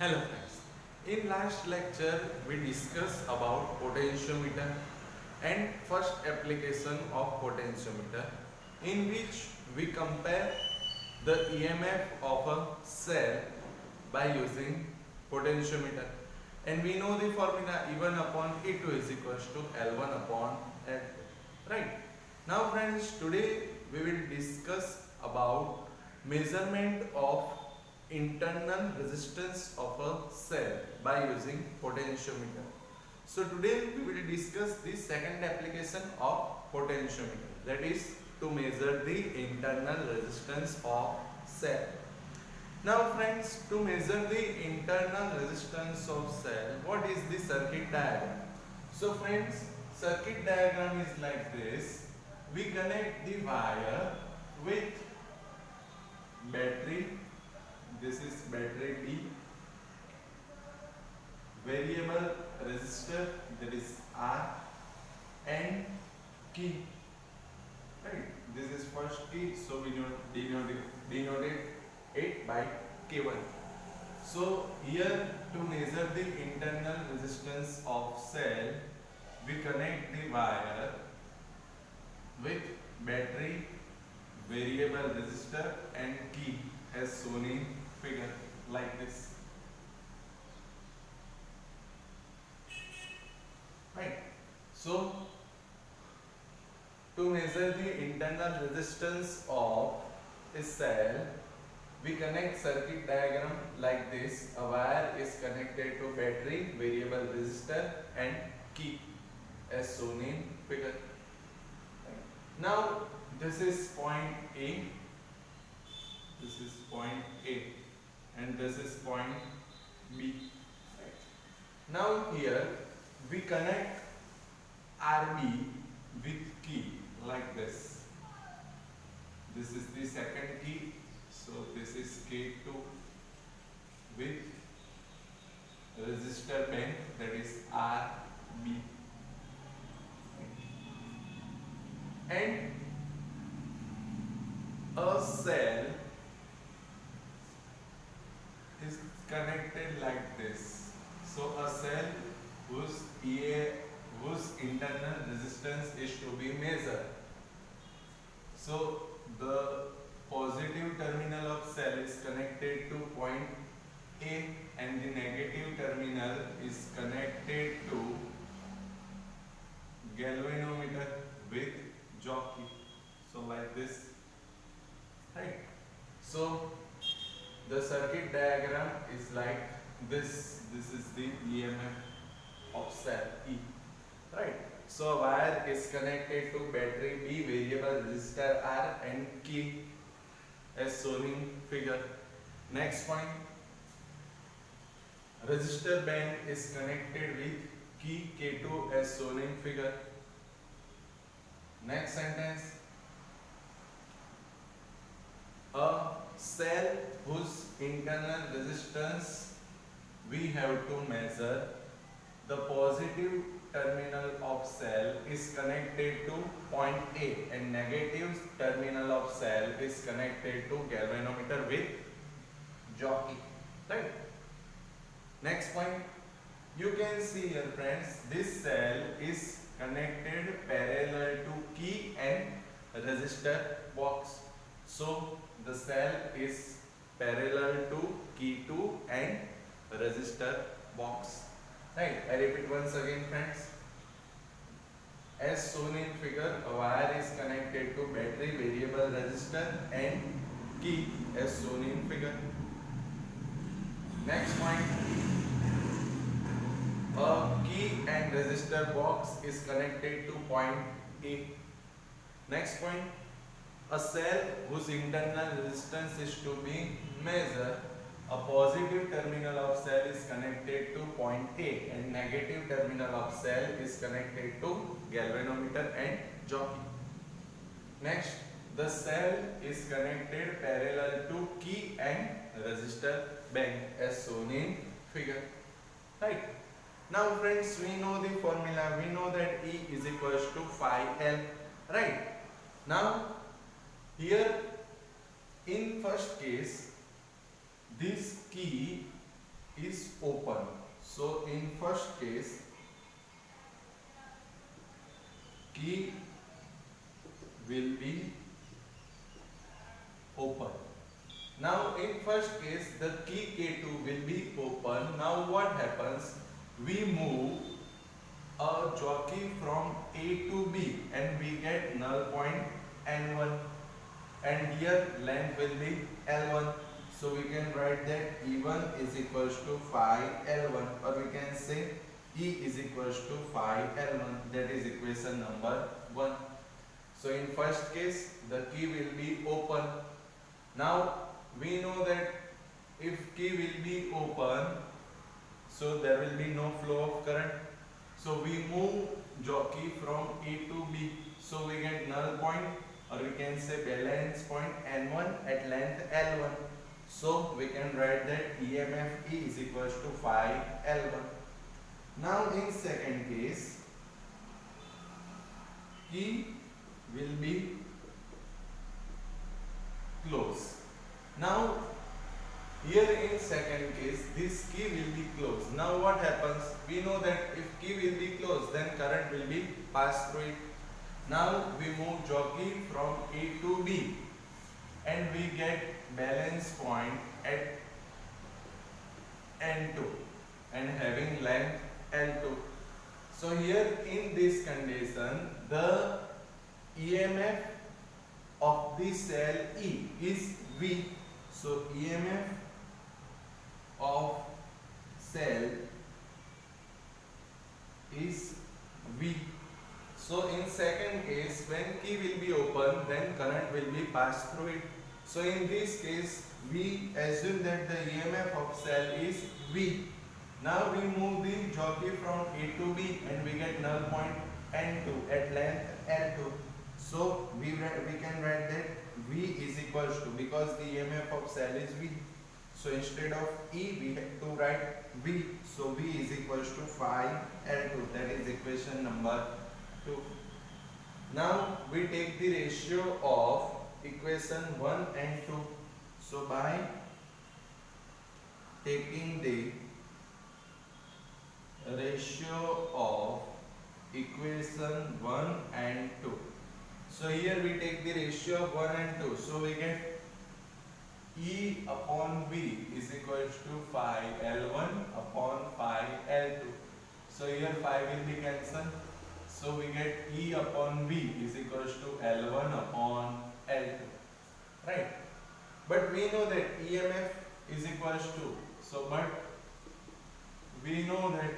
Hello friends. In last lecture we discussed about potentiometer and first application of potentiometer in which we compare the EMF of a cell by using potentiometer, and we know the formula E1 upon E2 is equals to L1 upon L2. Right. Now friends, today we will discuss about measurement of internal resistance of a cell by using potentiometer. So today we will discuss the second application of potentiometer, that is to measure the internal resistance of cell. Now friends, to measure the internal resistance of cell, what is the circuit diagram? So friends, circuit diagram is like this. We connect the wire with battery. This is battery B, variable resistor, that is R, and key. Right. This is first key, so we denoted it by K1. So here to measure the internal resistance of cell, we connect the wire with battery, variable resistor, and key as shown in figure like this. Right. So to measure the internal resistance of a cell, we connect circuit diagram like this. A wire is connected to battery, variable resistor, and key as shown in figure. Now this is point A, this is point A, and this is point B. Now here we connect RB with key like this. This is the second key, so this is K2 with resistor bank, that is RB. And a cell is connected like this. So a cell whose internal resistance is to be measured. So the positive terminal of cell is connected to point A and the negative terminal is connected to galvanometer with jockey. So like this. Right. So the circuit diagram is like this. This is the EMF of cell E. Right. So a wire is connected to battery B, variable resistor R, and key as shown in figure. Next point. Resistor band is connected with key K2 as shown in figure. Next sentence. A cell whose internal resistance we have to measure, the positive terminal of cell is connected to point A and negative terminal of cell is connected to galvanometer with jockey. Right. Next point. You can see here friends, this cell is connected parallel to key and resistor box. So the cell is parallel to key 2 and resistor box. Right. I repeat once again friends. As shown in figure, a wire is connected to battery, variable resistor, and key as shown in figure. Next point. A key and resistor box is connected to point A. Next point. A cell whose internal resistance is to be measured, a positive terminal of cell is connected to point A and negative terminal of cell is connected to galvanometer and jockey. Next, the cell is connected parallel to key and resistor bank as shown in figure. Right. Now friends, we know the formula. We know that E is equals to phi L. Right. Now here in first case, this key is open. So in first case, key will be open. Now in first case the key K2 will be open. Now what happens? We move a jockey from A to B and we get null point N1, and here length will be L1. So we can write that E1 is equals to phi L1, or we can say E is equals to phi L1. That is equation number 1. So in first case the key will be open. Now we know that if key will be open, so there will be no flow of current. So we move jockey from A to B. So we get null point, or we can say balance point N1 at length L1. So we can write that EMF E is equals to phi L1. Now in second case, key will be closed. Now here in second case this key will be closed. Now what happens? We know that if key will be closed, then current will be passed through it. Now we move jockey from A to B and we get balance point at N2 and having length L2. So here in this condition the EMF of the cell E is V. So EMF of cell is V. So in second case, when key will be open, then current will be passed through it. So in this case, we assume that the EMF of cell is V. Now we move the jockey from A to B and we get null point N2 at length L2. So we can write that V is equals to, because the EMF of cell is V. So instead of E, we have to write V. So V is equals to phi L2. That is equation number 2. Now we take the ratio of equation 1 and 2. So by taking the ratio of equation 1 and 2. So here we take the ratio of 1 and 2. So we get E upon V is equals to phi L1 upon phi L2. So here phi will be cancelled. So we get E upon V is equals to L1 upon L2. Right? But we know that EMF is equals to. So but we know that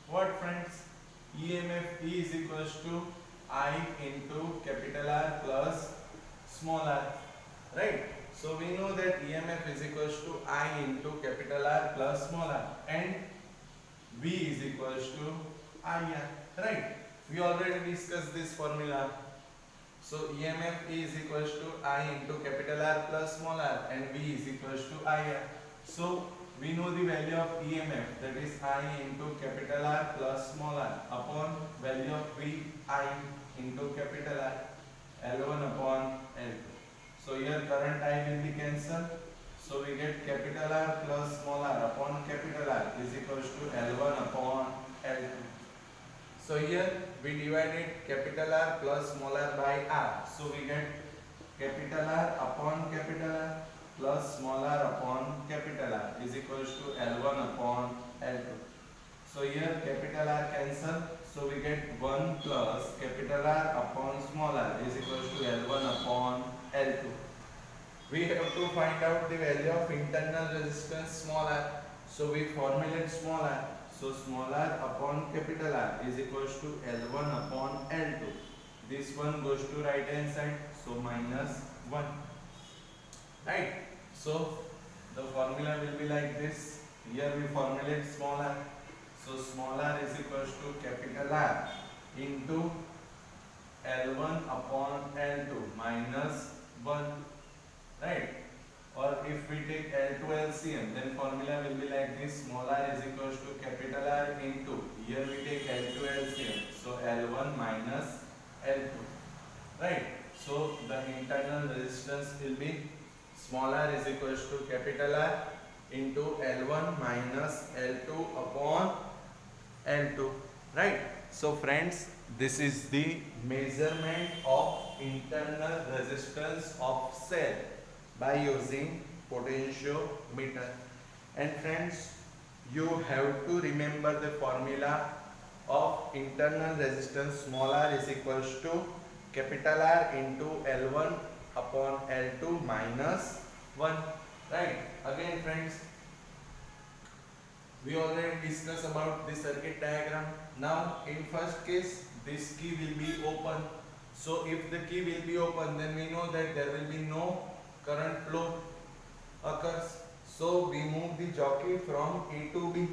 what, friends? EMF E is equals to I into capital R plus small r. Right? So we know that EMF is equals to I into capital R plus small r, and V is equals to IR. Right? We already discussed this formula. So EMF E is equals to I into capital R plus small r, and V is equals to IR. So we know the value of EMF, that is I into capital R plus small r, upon value of V, I into capital R, L1 upon L2. So here current I will be cancelled. So we get capital R plus small r upon capital R is equals to L1 upon L2. So here we divided capital R plus small r by R. So we get capital R upon capital R plus small r upon capital R is equals to L1 upon L2. So here capital R cancel. So we get 1 plus capital R upon small r is equals to L1 upon L2. We have to find out the value of internal resistance small r. So we formulate small r. So small r upon capital R is equals to L1 upon L2. This one goes to right hand side. So minus 1. Right? So the formula will be like this. Here we formulate small r. So small r is equals to capital R into L1 upon L2 minus 1. Right? Or if we take L2 LCM, then formula will be like this. Small r is equals to capital R into, here we take L2 LCM. So L1 minus L2. Right? So the internal resistance will be small r is equals to capital R into L1 minus L2 upon L2, right? So friends, this is the measurement of internal resistance of cell by using potentiometer. And friends, you have to remember the formula of internal resistance. Small r is equals to capital R into L1 upon L2 minus 1, right? Again friends, we already discussed about the circuit diagram. Now in first case, this key will be open. So if the key will be open, then we know that there will be no current flow occurs. So we move the jockey from A to B.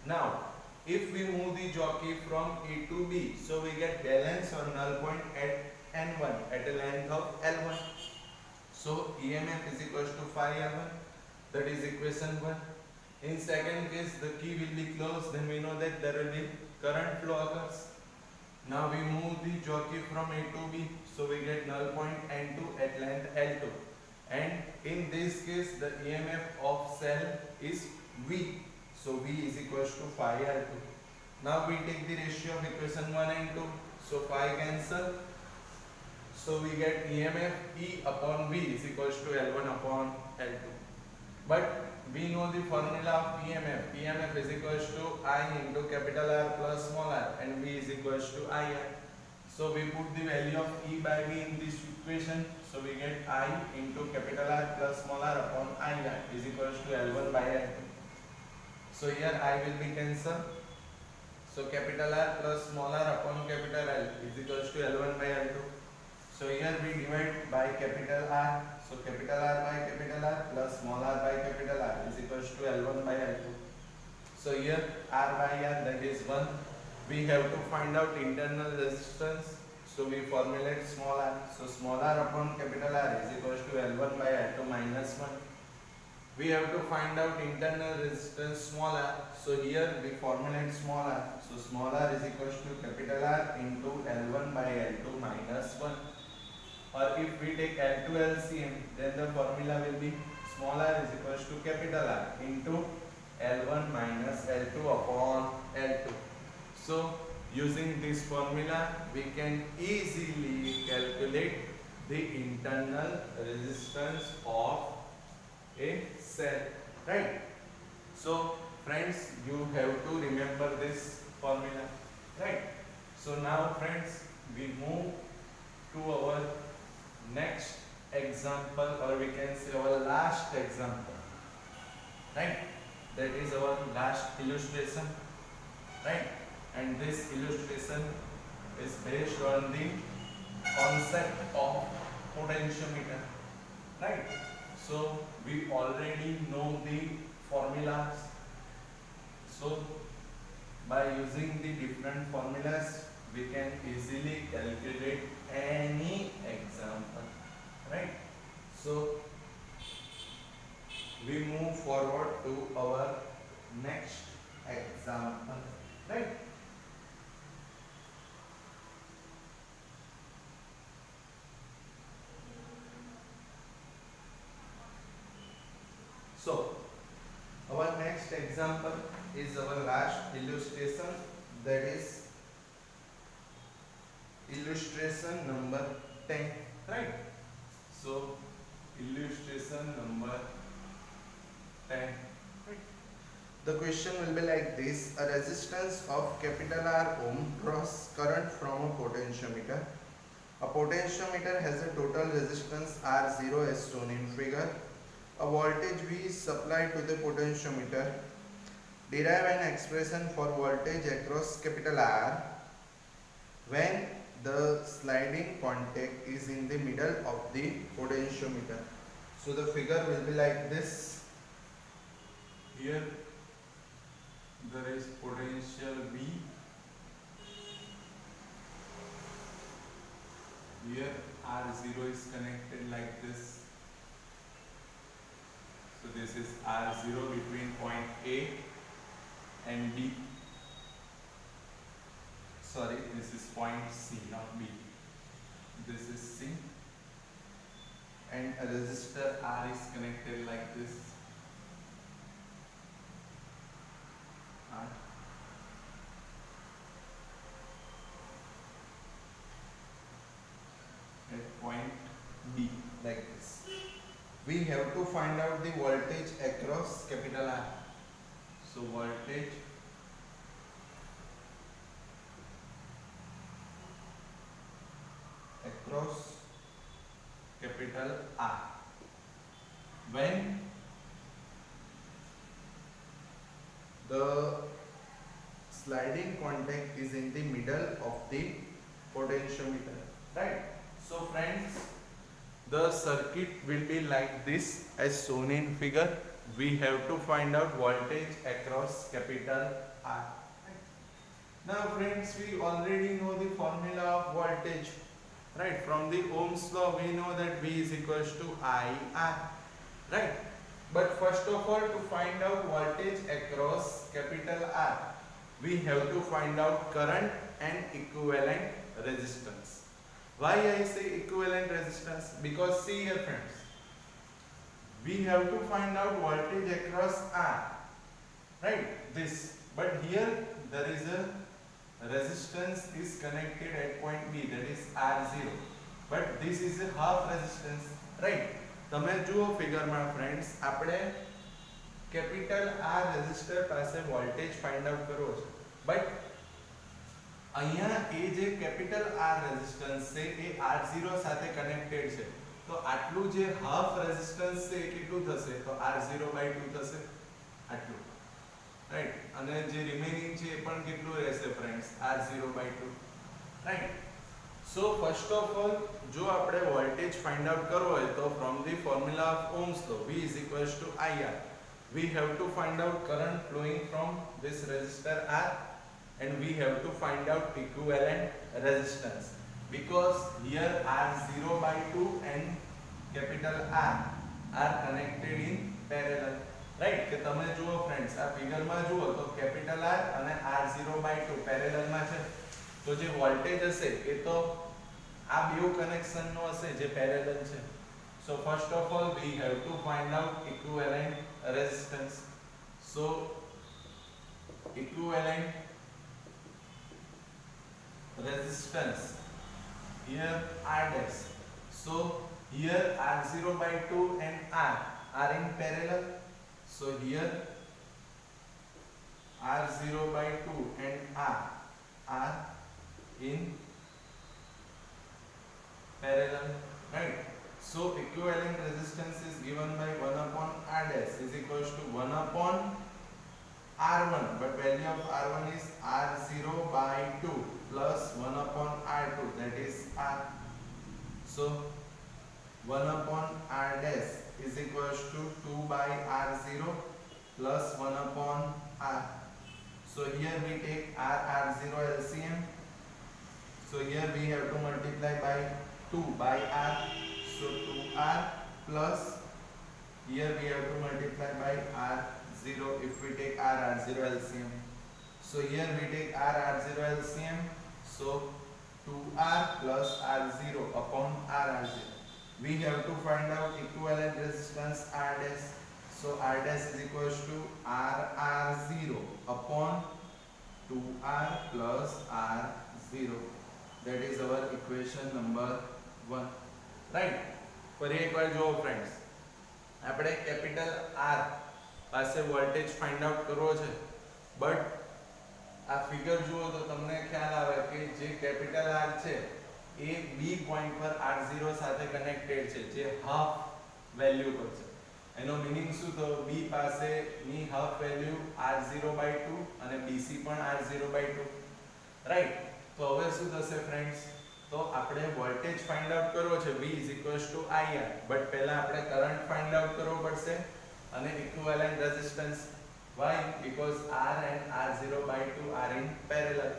Now if we move the jockey from A to B, so we get balance or null point at N1 at a length of L1. So EMF is equals to phi L1, that is equation 1. In second case, the key will be closed, then we know that there will be current flow occurs. Now we move the jockey from A to B, so we get null point N2 at length L2. And in this case, the EMF of cell is V. So V is equals to phi L2. Now we take the ratio of equation 1 and 2. So phi cancel. So we get EMF E upon V is equals to L1 upon L2. But we know the formula of EMF. EMF is equals to I into capital R plus small r, and V is equals to IR. So we put the value of E by V in this equation. So we get I into capital R plus small r upon IR is equals to L1 by L2. So here I will be cancelled. So capital R plus small r upon capital L is equals to L1 by L2. So here we divide by capital R. So capital R by capital R plus small r by capital R is equals to L1 by L2. So here R by R, that is 1. We have to find out internal resistance. So we formulate small r. So small r upon capital R is equals to L1 by L2 minus 1. We have to find out internal resistance small r. So here we formulate small r. So small r is equals to capital R into L1 by L2 minus 1. Or if we take L2 LCM, then the formula will be small r is equals to capital R into L1 minus L2 upon L2. So using this formula, we can easily calculate the internal resistance of a cell, right? So friends, you have to remember this formula, right? So now friends, we move to our next example, or we can say our last example, right? That is our last illustration, right? And this illustration is based on the concept of potentiometer, right? So we already know the formulas. So by using the different formulas, we can easily calculate any example, right? So we move forward to our next example, right? So our next example is our last illustration, that is illustration number 10, right? So illustration number 10, right? The question will be like this: a resistance of capital R ohm draws current from a potentiometer. A potentiometer has a total resistance R0 as shown in figure. A voltage V is supplied to the potentiometer. Derive an expression for voltage across capital R when the sliding contact is in the middle of the potentiometer. So the figure will be like this. Here there is potential V. Here R0 is connected like this. So this is R0 between point A and B. Sorry, this is point C, not B. This is C. And a resistor R is connected like this. like this. We have to find out the voltage across capital R. So voltage across capital R when the sliding contact is in the middle of the potentiometer, right? So friends, the circuit will be like this as shown in figure. We have to find out voltage across capital R. Now friends, we already know the formula of voltage, right? From the Ohm's law we know that V is equals to IR, right? But first of all, to find out voltage across capital R, we have to find out current and equivalent resistance. Why I say equivalent resistance? Because see here friends, we have to find out voltage across R, right? This, but here there is a resistance is connected at point B, that is R0, but this is a half resistance, right? તમે જુઓ ફિગરમાં friends, આપણે capital R resistor પાસે voltage find out કરવો છે, but અહીંયા એ જે capital R resistance છે એ R0 સાથે કનેક્ટેડ છે, તો આટલું જે હાફ રેઝિસ્ટન્સ છે એ કેટલું થશે? તો R0/2 થશે, આટલું, રાઈટ? અને જે રિમેનિંગ છે એ પણ કેટલું રહેશે friends? R0/2, right? So first of all, જો આપણે વોલ્ટેજ ફાઇન્ડ આઉટ કરવો હોય તો from the formula of Ohm's law, V is equals to IR, we have to find out current flowing from this resistor R, and we have to find out equivalent resistance, because here R0/2 and capital R are connected in parallel, right? કે તમે જુઓ friends, આ ફિગરમાં જુઓ તો capital R અને R0/2 પેરેલલમાં છે, તો જે વોલ્ટેજ હશે એ તો આ બેઉ કનેક્શન નો હશે જે પેરેલલ છે. So first of all we have to find out equivalent resistance. So equivalent resistance here R dash. So here R0/2 and R are in parallel. So here R0/2 and R are in parallel, right? So equivalent resistance is given by 1/R dash is equals to 1/R1, but value of R1 is R0/2 plus 1/R2, that is R. So 1/R dash is equals to 2/R0 plus 1/R. So here we take R0 LCM. So here we have to multiply by 2/R. So 2R plus here we have to multiply by R0 if we take R0 LCM. So here we take R0 LCM. So 2R plus R0 upon R0. We have to find out equivalent resistance R dash. So R dash is equals to R0 upon 2R plus R0. That is our equation number 1, right? ફરી એકવાર જુઓ friends, આપણે capital R પાસે voltage find out કરવો છે, but આ figure જુઓ તો તમને ખ્યાલ આવે કે જે કેપિટલ R છે એ B પોઈન્ટ પર R0 સાથે કનેક્ટેડ છે, જે હાફ વેલ્યુ પર છે. એનો મીનિંગ શું? તો B પાસે ની હાફ વેલ્યુ R0/2 અને BC પણ R0/2, રાઈટ? તો હવે શું થશે ફ્રેન્ડ્સ? તો આપણે વોલ્ટેજ ફાઇન્ડ આઉટ કરવો છે, V is equals to IR, but પહેલા આપણે કરંટ ફાઇન્ડ આઉટ કરવો પડશે અને equivalent resistance. Why? Because R and R0/2 are in parallel.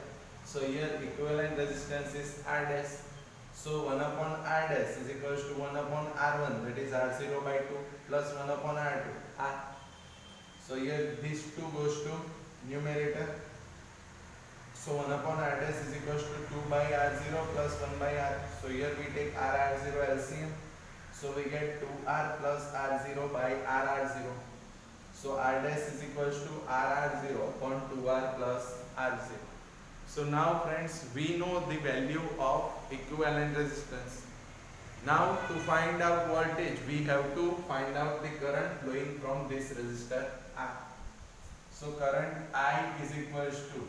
So here equivalent resistance is R dash. So 1/R dash is equals to 1/R1, that is R0/2 plus 1/R2. R. So here these two goes to numerator. So 1/R dash is equals to 2/R0 plus 1/R. So here we take R0 LCM. So we get 2R plus R0 by R0. So R dash is equals to R0 upon 2R plus R0. So now friends, we know the value of equivalent resistance. Now to find out voltage, we have to find out the current flowing from this resistor I. So current I is equals to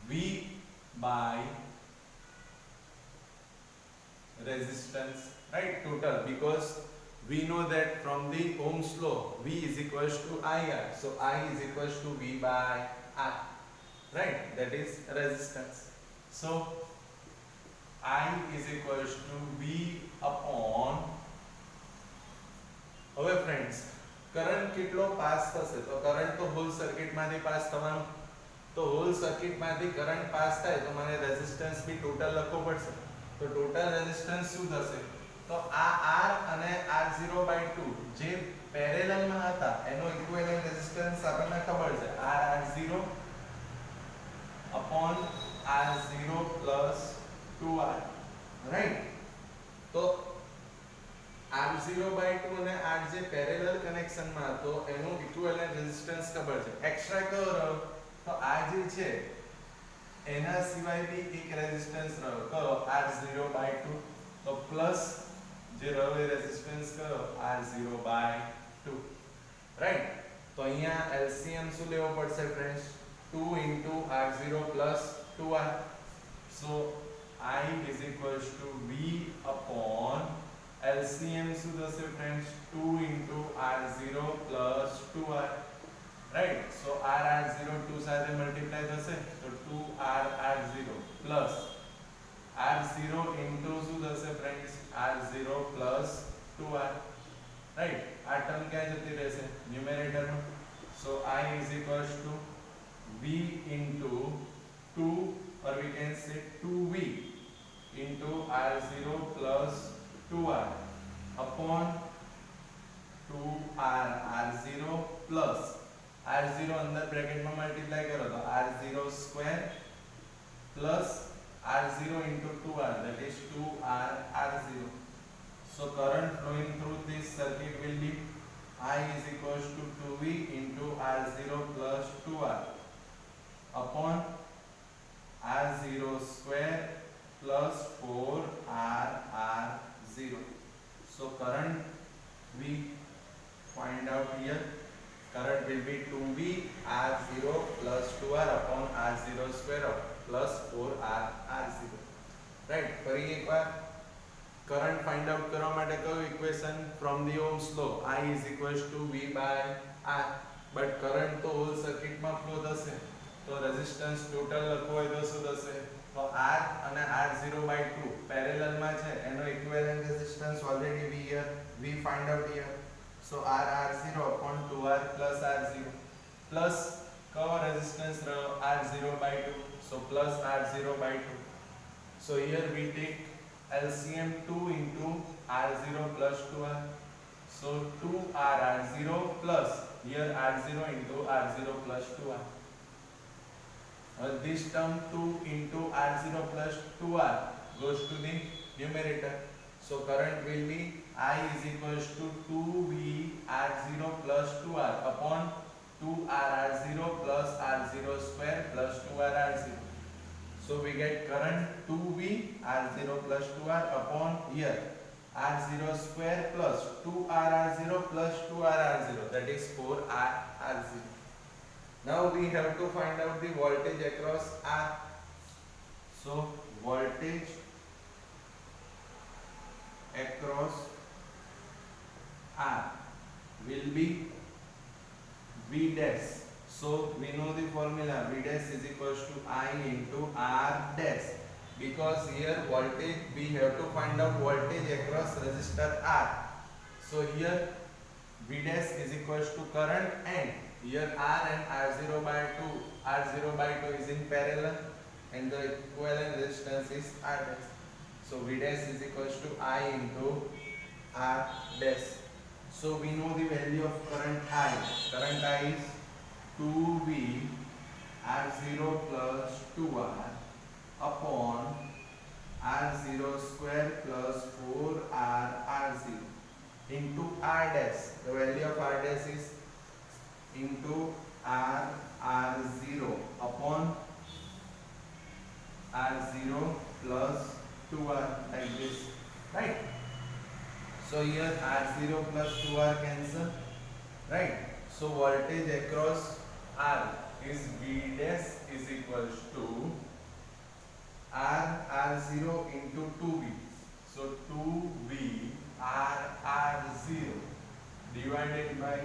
V by resistance, right, total, because we know that from the Ohm's law V is equals to IR, so I is equals to V by R, right, that is resistance. So I is equals to V upon, હવે friends current કેટલો pass થશે, તો current તો hall circuit માંથી pass થવાનો, તો hall circuit માંથી current pass થાય તો મને રેઝિસ્ટન્સ બી ટોટલ લખવો પડશે, તો ટોટલ રેઝિસ્ટન્સ શું થશે, તો આ R અને R0/2 જે પેરેલલ માં હતા એનો ઇક્વિવેલન્ટ રેઝિસ્ટન્સ આપણને ખબર છે, R0 upon R0 plus 2R, right, તો R0/2 અને R જે પેરેલલ કનેક્શન માં હતો એનો ઇક્વિવેલન્ટ રેઝિસ્ટન્સ ખબર છે, એક્સ્ટ્રા કયો રહ્યો, તો આ જે છે એના સિવાય બી એક રેઝિસ્ટન્સ રહ્યો કયો, R0/2, તો પ્લસ જે રહ્યો એ રેઝિસ્ટન્સ કયો, R0/2, રાઈટ, તો અહીંયા LCM શું લેવો પડશે friends, 2 into R0 plus 2R, so I is equals to V upon LCM શું થશે friends, 2 into R0 plus 2R, right, so R0 2 સાથે મલ્ટીપ્લાય થશે તો 2R0 plus R0 into શું થશે friends, R0 plus 2R, right, આ term ક્યાં જતી રહેશે, ન્યુમેરેટરમાં, so I is equals to V into 2, or we can say 2V into R0 plus 2R upon 2R R0 plus R0 अंदर bracket में multiply करो तो R0 square plus R0 into 2R, that is 2R R0. So current flowing through this circuit will be I is equals to 2V into R0 plus 2R upon R0 square plus 4R R0. So current we find out here, current will be 2V R0 plus 2R upon R0 square plus 4R R0, right. ફરી એકવાર current find out કરવા માટે કયું equation, from the Ohm's law, I is equals to V by R, but current તો whole સર્કિટમાં flow થશે, તો resistance total લખવો હોય તો શું થશે, તો R અને R0/2 પેરેલલમાં છે એનો equivalent resistance already we find out here, so R0 upon 2R plus R0 plus કયો રેઝિસ્ટન્સ રહ્યો, R0/2, so plus R0/2, so here we take LCM 2 into R0 plus 2R, so 2R R0 plus here R0 into R0 plus 2R. This term 2 into R0 plus 2R goes to the numerator, so current will be I is equals to 2V R0 plus 2R upon 2R R0 plus R0 square plus 2R R0. So we get current 2V R0 plus 2R upon here R0 square plus 2R R0 plus 2R R0, that is 4R R0. Now we have to find out the voltage across R. So voltage across R will be V dash. So we know the formula, V dash is equals to I into R dash, because here voltage, we have to find out voltage across resistor R. So here V dash is equals to current, and here R and R0/2 is in parallel and the equivalent resistance is R dash. So V dash is equals to I into R dash. So we know the value of current I. Current I is 2V R0 plus 2R upon R0 square plus 4R R0 into R dash. The value of R dash is into R R0 upon R0 plus 2R, like this. right? So here R0 plus 2R cancel, right? So voltage across R is V dash is equals to R0 into 2V. So 2V R0 divided by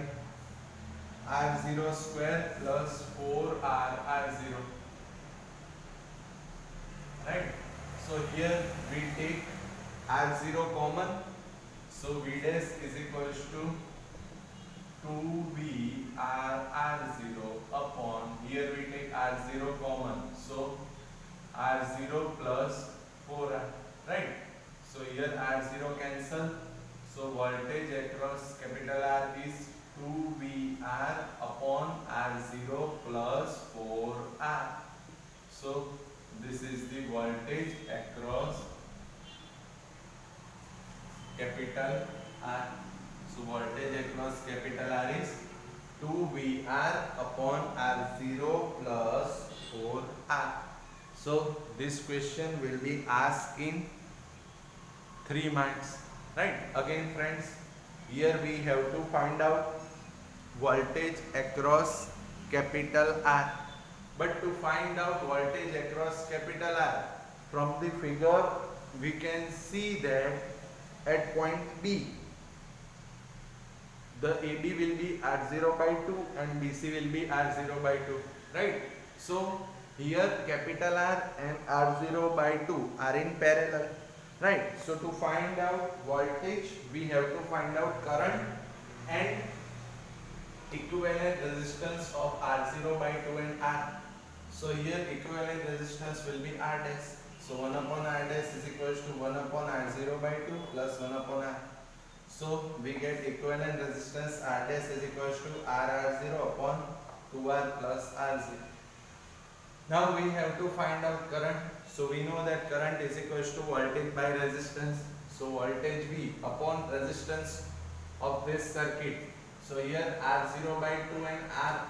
R0 square plus 4R R0, right? So here we take R0 common, so V dash is equals to 2V R0 upon, here we take R0 common, so R0 plus 4R, right? So here R0 cancel, so voltage across capital R is 2VR upon R0 plus 4R. So this is the voltage across capital R. So voltage across capital R is 2VR upon R0 plus 4R. So this question will be asked in 3 marks, right? Again friends, here we have to find out voltage across capital R. But to find out voltage across capital R, from the figure we can see that at point B, the AB will be R0 by 2 and BC will be R0 by 2, right? So here capital R and R0 by 2 are in parallel, right? So to find out voltage, we have to find out current and equivalent resistance of R0 by 2 and R. So here equivalent resistance will be R dash. So 1 upon R dash is equals to 1 upon R0 by 2 plus 1 upon R. So we get equivalent resistance R dash is equals to RR0 upon 2R plus R0. Now we have to find out current. So we know that current is equals to voltage by resistance. So voltage V upon resistance of this circuit. So here R0 by 2 and R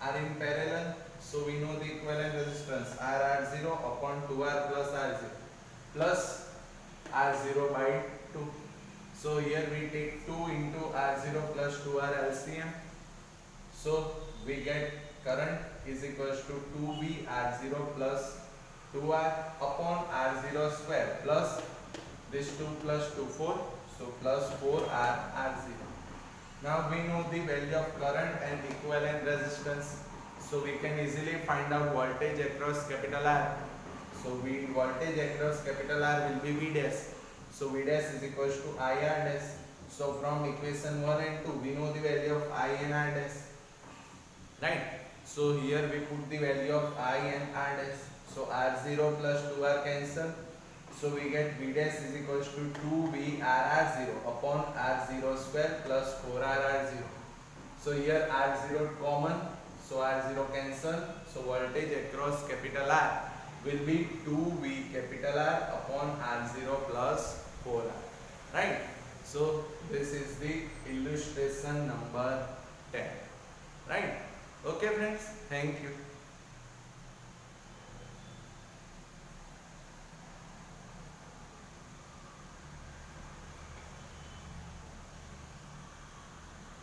are in parallel. So we know the equivalent resistance RR0 upon 2R plus R0 plus R0 by 2. So here we take 2 into R0 plus 2R LCM. So we get current is equals to 2V R0 plus 2R upon R0 square plus this 2 plus 2 4. So plus 4R R0. Now we know the value of current and equivalent resistance. So we can easily find out voltage across capital R. So voltage across capital R will be V dash. So V dash is equals to IR dash. So from equation 1 and 2 we know the value of I and R dash, right? So here we put the value of I and R dash. So R0 plus 2R cancel. So we get V dash is equals to 2V RR0 upon R0 square plus 4RR0. So here R0 common. So R0 cancel. So voltage across capital R will be 2V capital R upon R0 plus 4R. Right? So this is the illustration number 10. Right? Okay friends. Thank you.